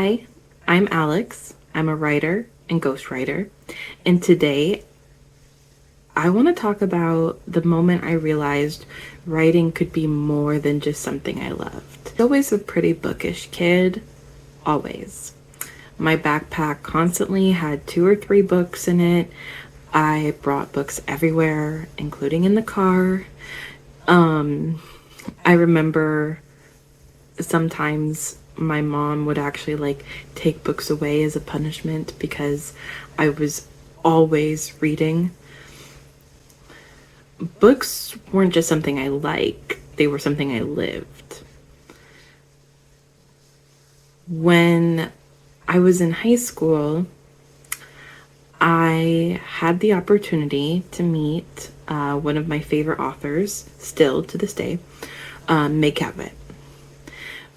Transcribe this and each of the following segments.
Hi, I'm Alex. I'm a writer and ghostwriter. And today I want to talk about the moment I realized writing could be more than just something I loved. I was always a pretty bookish kid, always. My backpack constantly had 2 or 3 books in it. I brought books everywhere, including in the car. I remember sometimes my mom would actually take books away as a punishment because I was always reading. Books weren't just something I liked, they were something I lived. When I was in high school, I had the opportunity to meet one of my favorite authors, still to this day, Meg Cabot.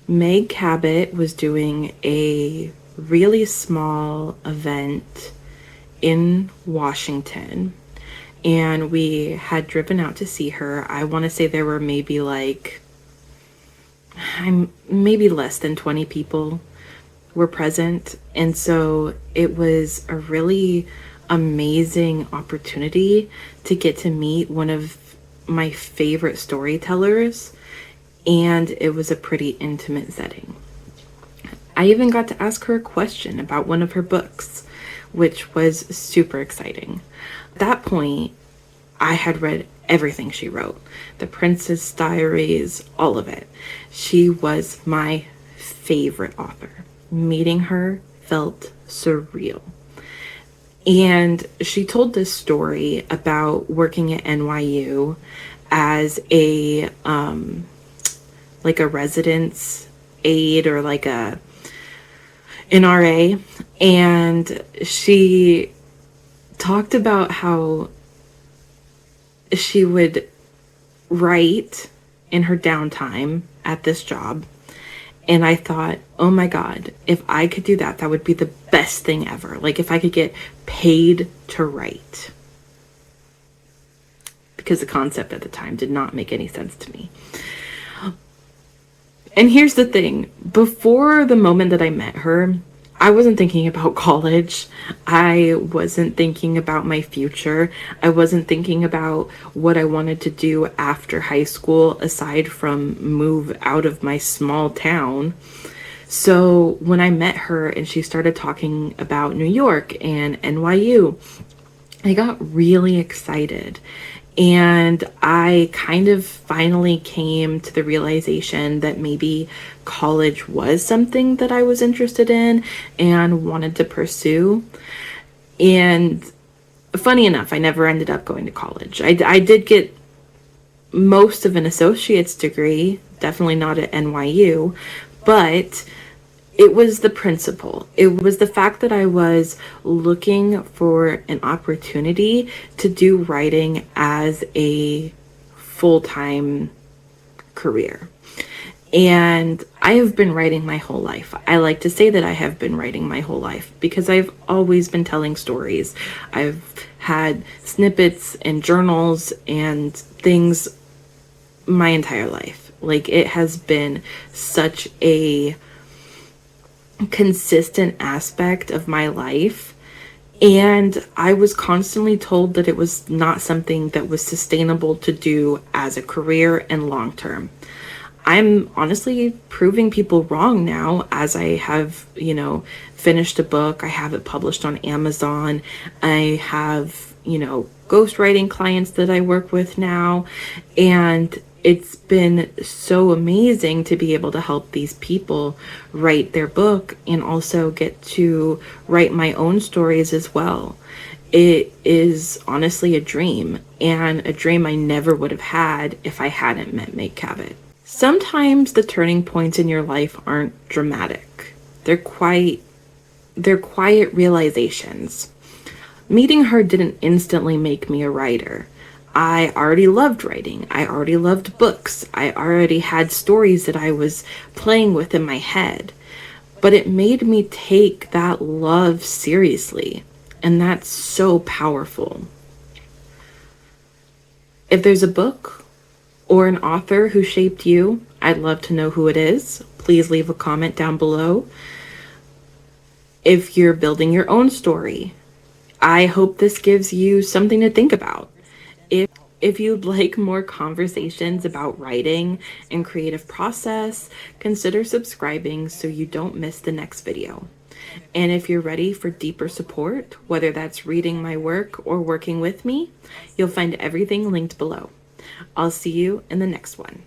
Meg Cabot was doing a really small event in Washington, and we had driven out to see her. I want to say there were maybe less than 20 people were present, and so it was a really amazing opportunity to get to meet one of my favorite storytellers, and it was a pretty intimate setting. I even got to ask her a question about one of her books, which was super exciting. At that point, I had read everything she wrote, the Princess Diaries, all of it. She was my favorite author. Meeting her felt surreal. And she told this story about working at NYU as a residence aide, or an RA, and she talked about how she would write in her downtime at this job. And I thought, oh my God, if I could do that, that would be the best thing ever. If I could get paid to write. Because the concept at the time did not make any sense to me. And here's the thing, before the moment that I met her, I wasn't thinking about college. I wasn't thinking about my future. I wasn't thinking about what I wanted to do after high school, aside from move out of my small town. So when I met her and she started talking about New York and NYU, I got really excited. And I kind of finally came to the realization that maybe college was something that I was interested in and wanted to pursue. And funny enough, I never ended up going to college. I did get most of an associate's degree, definitely not at NYU, but it was the principle. It was the fact that I was looking for an opportunity to do writing as a full-time career. And I have been writing my whole life. I like to say that I have been writing my whole life because I've always been telling stories. I've had snippets and journals and things my entire life. It has been such a consistent aspect of my life, and I was constantly told that it was not something that was sustainable to do as a career and long term. I'm honestly proving people wrong now, as I have, finished a book. I have it published on Amazon. I have, ghostwriting clients that I work with now, and it's been so amazing to be able to help these people write their book and also get to write my own stories as well. It is honestly a dream, and a dream I never would have had if I hadn't met Meg Cabot. Sometimes the turning points in your life aren't dramatic. They're quiet realizations. Meeting her didn't instantly make me a writer. I already loved writing. I already loved books. I already had stories that I was playing with in my head. But it made me take that love seriously. And that's so powerful. If there's a book or an author who shaped you, I'd love to know who it is. Please leave a comment down below. If you're building your own story, I hope this gives you something to think about. If you'd like more conversations about writing and creative process, consider subscribing so you don't miss the next video. And if you're ready for deeper support, whether that's reading my work or working with me, you'll find everything linked below. I'll see you in the next one.